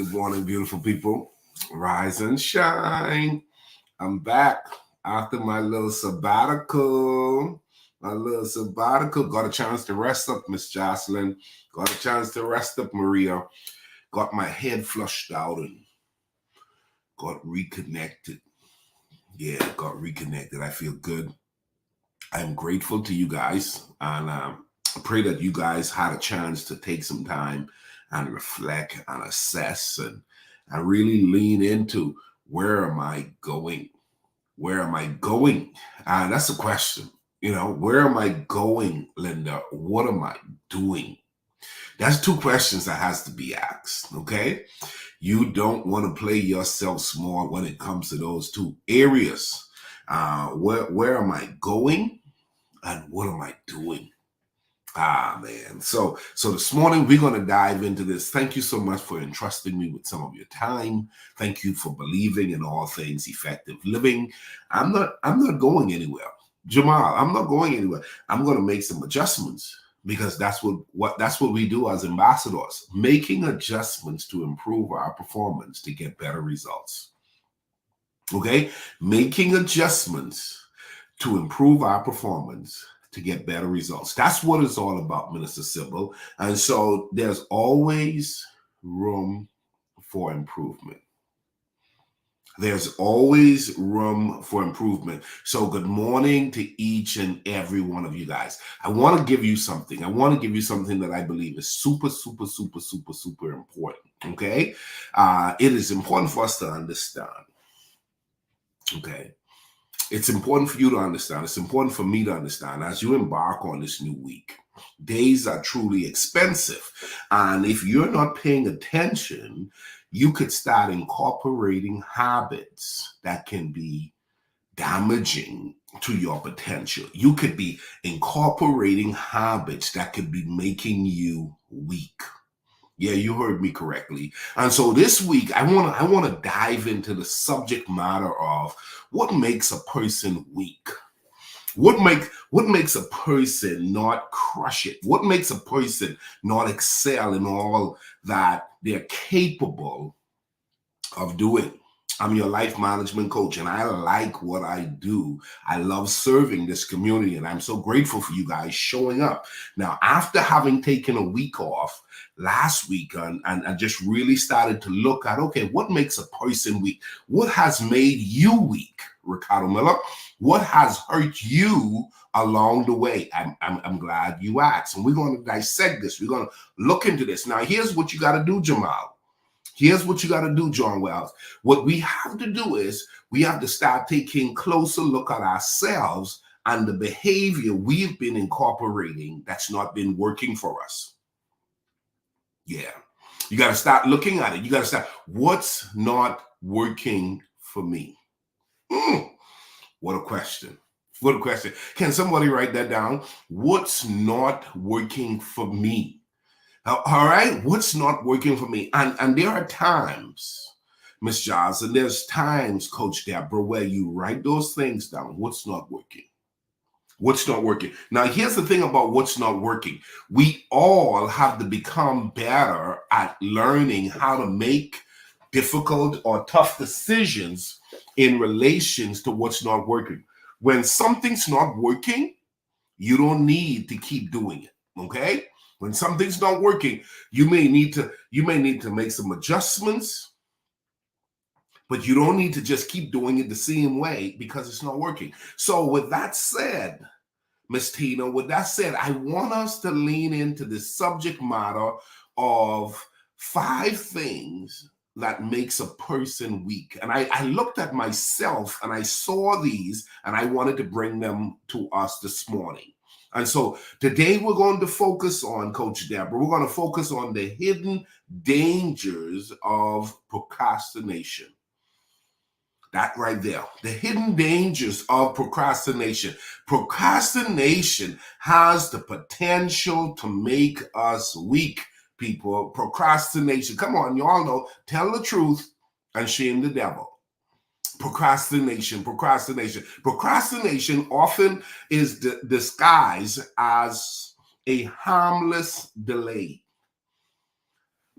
Good morning, beautiful people. Rise and shine. I'm back after my little sabbatical. Got a chance to rest up, Miss Jocelyn. Got a chance to rest up, Maria. Got my head flushed out and got reconnected. Yeah, got reconnected. I feel good. I'm grateful to you guys. And I pray that you guys had a chance to take some time and reflect and assess and really lean into where am I going? Where am I going? And that's the question. Where am I going, Linda? What am I doing? That's two questions that has to be asked, okay? You don't want to play yourself small when it comes to those two areas. Where am I going and what am I doing? Man. So this morning we're going to dive into this. Thank you so much for entrusting me with some of your time. Thank you for believing in all things effective living. I'm not going anywhere. Jamal, I'm not going anywhere. I'm going to make some adjustments because that's what we do as ambassadors, making adjustments to improve our performance to get better results. Okay? Making adjustments to improve our performance to get better results. That's what it's all about, Minister Sybil. And so there's always room for improvement. There's always room for improvement. So good morning to each and every one of you guys. I want to give you something. I want to give you something that I believe is super, super, super, super, super important. Okay? It is important for us to understand. Okay? It's important for you to understand. It's important for me to understand as you embark on this new week. Days are truly expensive. And if you're not paying attention, you could start incorporating habits that can be damaging to your potential. You could be incorporating habits that could be making you weak. Yeah, you heard me correctly. And so this week, I want to dive into the subject matter of what makes a person weak. What makes a person not crush it? What makes a person not excel in all that they're capable of doing? I'm your life management coach and I like what I do. I love serving this community and I'm so grateful for you guys showing up. Now, after having taken a week off last week and I just really started to look at, okay, what makes a person weak? What has made you weak, Ricardo Miller? What has hurt you along the way? I'm glad you asked. And we're going to dissect this. We're going to look into this. Now, here's what you got to do, Jamal. Here's what you got to do, John Wells. What we have to do is we have to start taking a closer look at ourselves and the behavior we've been incorporating that's not been working for us. Yeah. You got to start looking at it. You got to start, what's not working for me? What a question. What a question. Can somebody write that down? What's not working for me? All right, what's not working for me? And there are times, Miss Johnson, there's times, Coach Deborah, where you write those things down. What's not working? What's not working? Now, here's the thing about what's not working. We all have to become better at learning how to make difficult or tough decisions in relations to what's not working. When something's not working, you don't need to keep doing it, okay? When something's not working, you may need to make some adjustments, but you don't need to just keep doing it the same way because it's not working. So with that said, Miss Tina, with that said, I want us to lean into the subject matter of 5 things that makes a person weak. And I looked at myself and I saw these and I wanted to bring them to us this morning. And so today we're going to focus on, Coach Deborah, we're going to focus on the hidden dangers of procrastination. That right there, the hidden dangers of procrastination. Procrastination has the potential to make us weak, people. Procrastination, come on, you all know, tell the truth and shame the devil. Procrastination often is disguised as a harmless delay.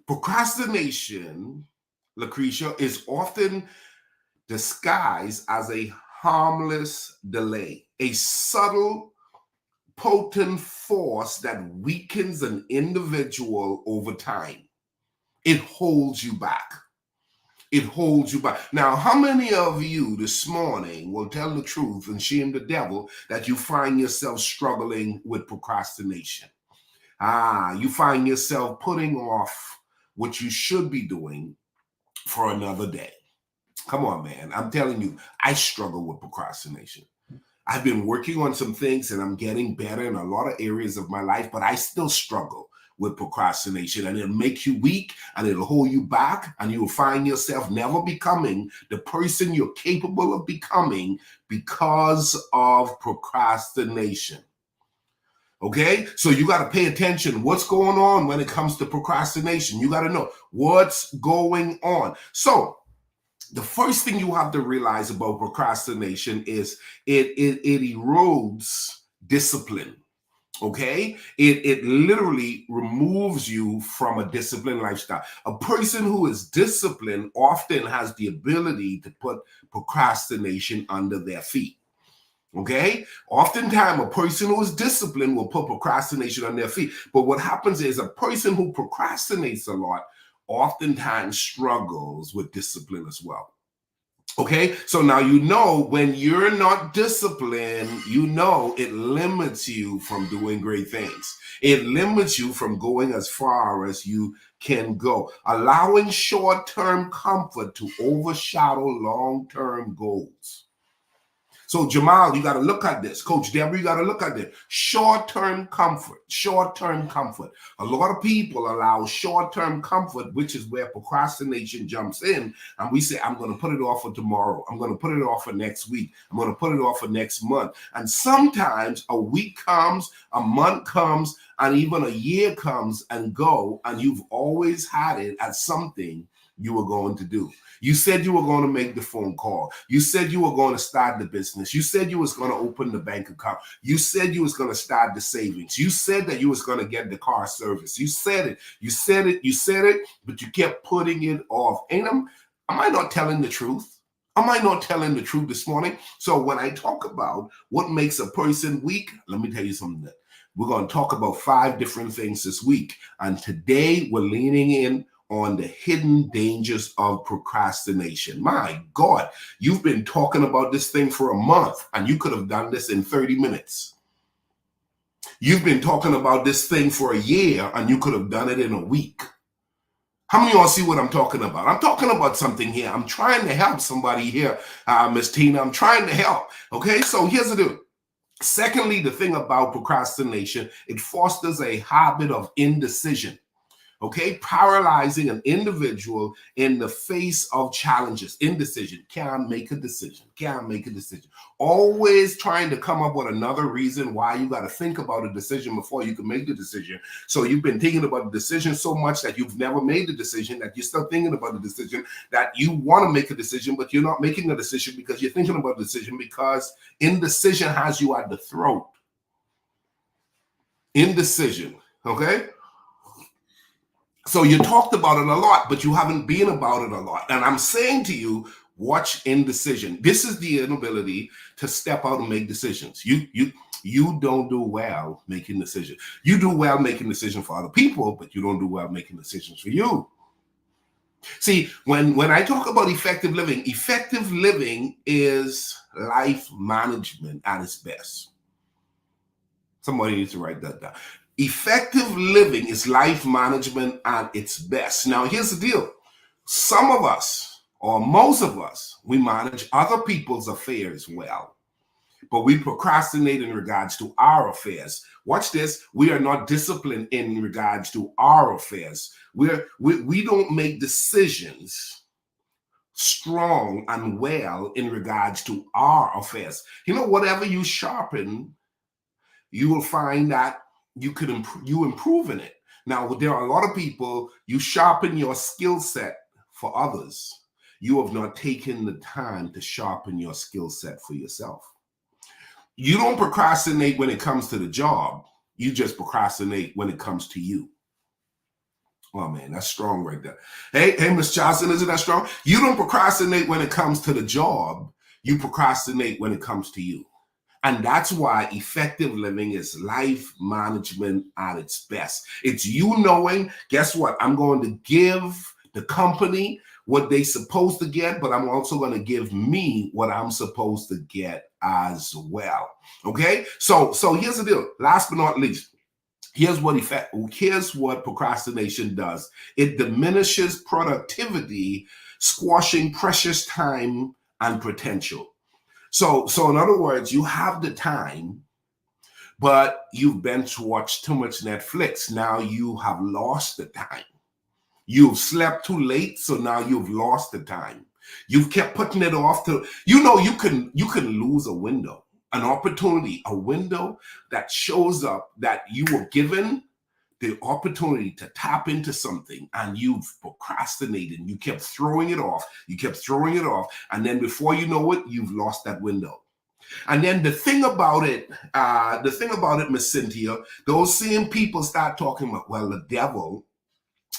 Procrastination Lucretia, is often disguised as a harmless delay, a subtle, potent force that weakens an individual over time. It holds you back. It holds you back. Now, how many of you this morning will tell the truth and shame the devil that you find yourself struggling with procrastination? You find yourself putting off what you should be doing for another day. Come on, man. I'm telling you, I struggle with procrastination. I've been working on some things and I'm getting better in a lot of areas of my life, but I still struggle with procrastination, and it'll make you weak and it'll hold you back, and you'll find yourself never becoming the person you're capable of becoming because of procrastination. Okay, so you got to pay attention. What's going on when it comes to procrastination? You got to know what's going on. So the first thing you have to realize about procrastination is it erodes discipline. Okay, it literally removes you from a disciplined lifestyle. A person who is disciplined often has the ability to put procrastination under their feet. Okay, oftentimes a person who is disciplined will put procrastination on their feet. But what happens is a person who procrastinates a lot oftentimes struggles with discipline as well. Okay, so now you know when you're not disciplined, you know it limits you from doing great things. It limits you from going as far as you can go, allowing short-term comfort to overshadow long-term goals. So Jamal, you got to look at this. Coach Deborah, you got to look at this. Short-term comfort, short-term comfort. A lot of people allow short-term comfort, which is where procrastination jumps in. And we say, I'm going to put it off for tomorrow. I'm going to put it off for next week. I'm going to put it off for next month. And sometimes a week comes, a month comes, and even a year comes and go, and you've always had it as something you were going to do. You said you were going to make the phone call. You said you were going to start the business. You said you was going to open the bank account. You said you was going to start the savings. You said that you was going to get the car service. You said it. You said it. You said it, but you kept putting it off. Am I not telling the truth? Am I not telling the truth this morning? So when I talk about what makes a person weak, let me tell you something. We're going to talk about 5 different things this week. And today we're leaning in on the hidden dangers of procrastination. My God, you've been talking about this thing for a month and you could have done this in 30 minutes. You've been talking about this thing for a year and you could have done it in a week. How many of y'all see what I'm talking about? I'm talking about something here. I'm trying to help somebody here, Miss Tina. I'm trying to help. Okay, so here's the deal. Secondly, the thing about procrastination, it fosters a habit of indecision. Okay, paralyzing an individual in the face of challenges. Indecision. Can't make a decision. Can't make a decision. Always trying to come up with another reason why you got to think about a decision before you can make the decision. So you've been thinking about the decision so much that you've never made the decision, that you're still thinking about the decision, that you want to make a decision, but you're not making a decision because you're thinking about the decision, because indecision has you at the throat. Indecision. Okay? So you talked about it a lot, but you haven't been about it a lot. And I'm saying to you, watch indecision. This is the inability to step out and make decisions. You don't do well making decisions. You do well making decisions for other people, but you don't do well making decisions for you. See, when I talk about effective living is life management at its best. Somebody needs to write that down. Effective living is life management at its best. Now, here's the deal. Some of us, or most of us, we manage other people's affairs well, but we procrastinate in regards to our affairs. Watch this. We are not disciplined in regards to our affairs. We don't make decisions strong and well in regards to our affairs. You know, whatever you sharpen, you will find that you improve in it. Now, there are a lot of people, you sharpen your skill set for others. You have not taken the time to sharpen your skill set for yourself. You don't procrastinate when it comes to the job. You just procrastinate when it comes to you. Oh man, that's strong right there. Hey, Miss Johnson, isn't that strong? You don't procrastinate when it comes to the job. You procrastinate when it comes to you. And that's why effective living is life management at its best. It's you knowing, guess what? I'm going to give the company what they're supposed to get, but I'm also going to give me what I'm supposed to get as well. Okay? So here's the deal. Last but not least, here's what procrastination does. It diminishes productivity, squashing precious time and potential. So in other words, you have the time, but you've binge watched too much Netflix. Now you have lost the time. You've slept too late, so now you've lost the time. You've kept putting it off to, you can lose a window, an opportunity, a window that shows up that you were given the opportunity to tap into something, and you've procrastinated. You kept throwing it off. You kept throwing it off. And then before you know it, you've lost that window. And then the thing about it, Miss Cynthia, those same people start talking about, well, the devil.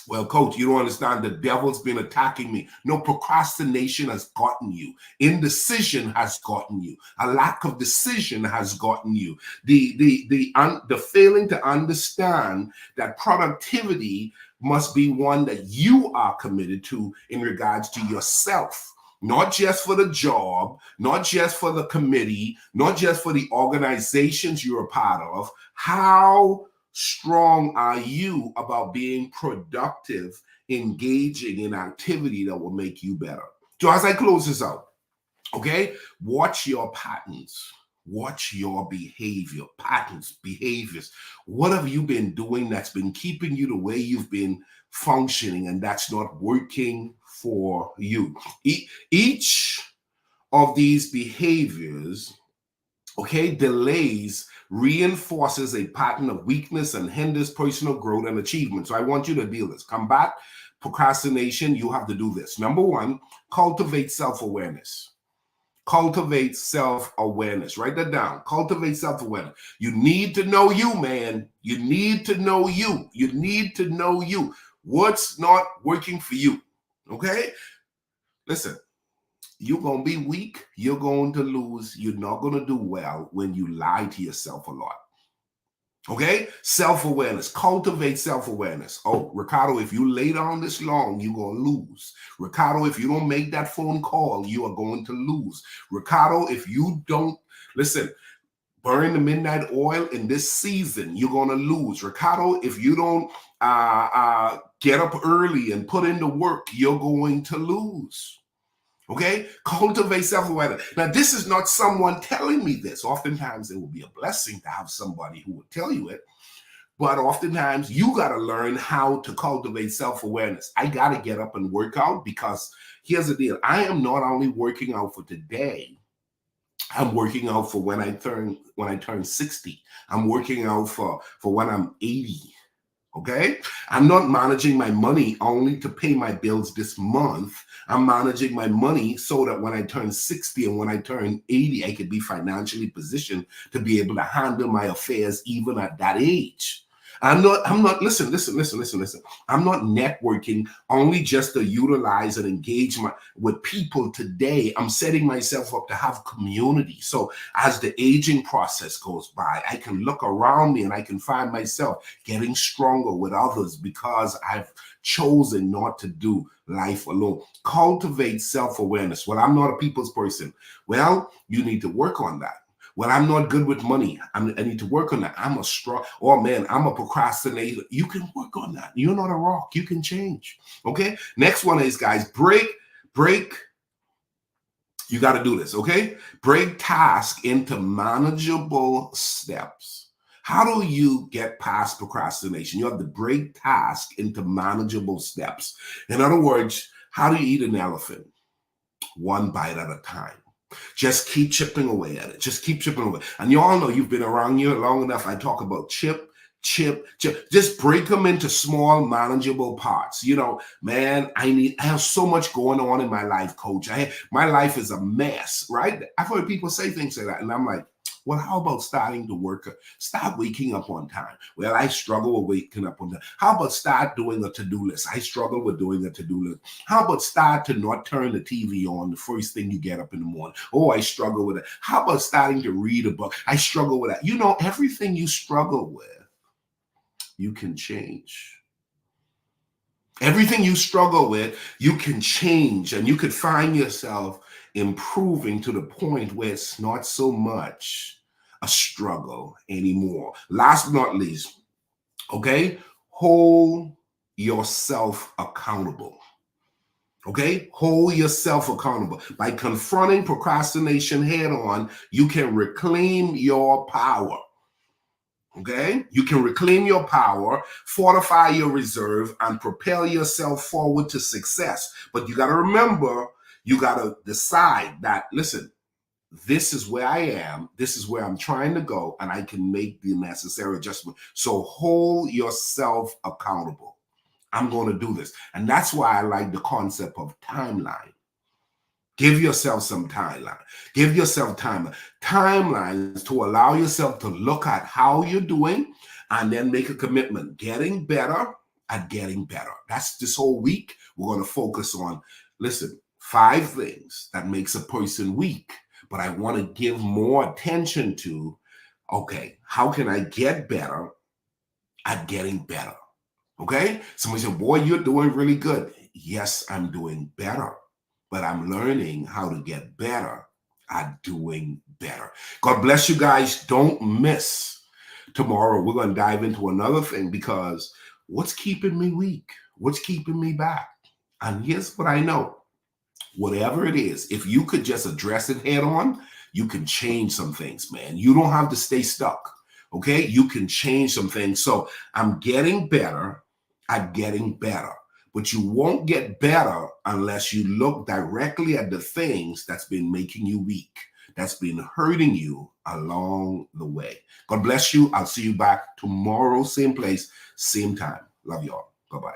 Well, coach, you don't understand. The devil's been attacking me. No, procrastination has gotten you. Indecision has gotten you. A lack of decision has gotten you. The failing to understand that productivity must be one that you are committed to in regards to yourself. Not just for the job, not just for the committee, not just for the organizations you're a part of. How strong are you about being productive, engaging in activity that will make you better? So as I close this out, okay, watch your patterns. Watch your behavior, patterns, behaviors. What have you been doing that's been keeping you the way you've been functioning and that's not working for you? Each of these behaviors, okay, delays, reinforces a pattern of weakness and hinders personal growth and achievement. So I want you to deal with this. Combat procrastination, you have to do this. Number one, cultivate self-awareness. Cultivate self-awareness. Write that down. Cultivate self-awareness. You need to know you, man. You need to know you. You need to know you. What's not working for you? Okay? Listen, you're going to be weak. You're going to lose. You're not going to do well when you lie to yourself a lot. Okay? Self-awareness. Cultivate self-awareness. Oh, Ricardo, if you lay down this long, you're going to lose. Ricardo, if you don't make that phone call, you are going to lose. Ricardo, if you don't, listen, burn the midnight oil in this season, you're going to lose. Ricardo, if you don't get up early and put in the work, you're going to lose. Okay? Cultivate self-awareness. Now, this is not someone telling me this. Oftentimes, it will be a blessing to have somebody who will tell you it. But oftentimes, you got to learn how to cultivate self-awareness. I got to get up and work out because here's the deal. I am not only working out for today. I'm working out for when I turn 60. I'm working out for when I'm 80. Okay? I'm not managing my money only to pay my bills this month. I'm managing my money so that when I turn 60 and when I turn 80, I could be financially positioned to be able to handle my affairs even at that age. I'm not, listen. I'm not networking only just to utilize and engage with people today. I'm setting myself up to have community. So as the aging process goes by, I can look around me and I can find myself getting stronger with others because I've chosen not to do life alone. Cultivate self-awareness. Well, I'm not a people's person. Well, you need to work on that. Well, I'm not good with money. I need to work on that. I'm a procrastinator. You can work on that. You're not a rock. You can change. Okay. Next one is, guys, break. You got to do this. Okay. Break task into manageable steps. How do you get past procrastination? You have to break task into manageable steps. In other words, how do you eat an elephant? One bite at a time. Just keep chipping away at it. Just keep chipping away. And you all know, you've been around here long enough. I talk about chip. Just break them into small, manageable parts. You know, man, I have so much going on in my life, coach. My life is a mess, right? I've heard people say things like that. And I'm like, Well, how about starting to work? Start waking up on time. Well, I struggle with waking up on time. How about start doing a to-do list? I struggle with doing a to-do list. How about start to not turn the TV on the first thing you get up in the morning? Oh, I struggle with it. How about starting to read a book? I struggle with that. You know, everything you struggle with, you can change. Everything you struggle with, you can change, and you could find yourself improving to the point where it's not so much a struggle anymore. Last but not least, okay, hold yourself accountable. Okay, hold yourself accountable. By confronting procrastination head on, you can reclaim your power. Okay, you can reclaim your power, fortify your reserve, and propel yourself forward to success. But you got to remember, you got to decide that, listen, this is where I am, this is where I'm trying to go, and I can make the necessary adjustment. So hold yourself accountable. I'm going to do this. And that's why I like the concept of timeline. Give yourself some timeline. Give yourself timelines to allow yourself to look at how you're doing and then make a commitment. Getting better at getting better. That's this whole week. We're going to focus on, listen, 5 things that makes a person weak. But I want to give more attention to, okay, how can I get better at getting better? Okay? Somebody said, boy, you're doing really good. Yes, I'm doing better. But I'm learning how to get better at doing better. God bless you guys. Don't miss tomorrow. We're going to dive into another thing, because what's keeping me weak? What's keeping me back? And here's what I know. Whatever it is, if you could just address it head on, you can change some things, man. You don't have to stay stuck. Okay? You can change some things. So I'm getting better at getting better. But you won't get better unless you look directly at the things that's been making you weak, that's been hurting you along the way. God bless you. I'll see you back tomorrow, same place, same time. Love y'all. Bye-bye.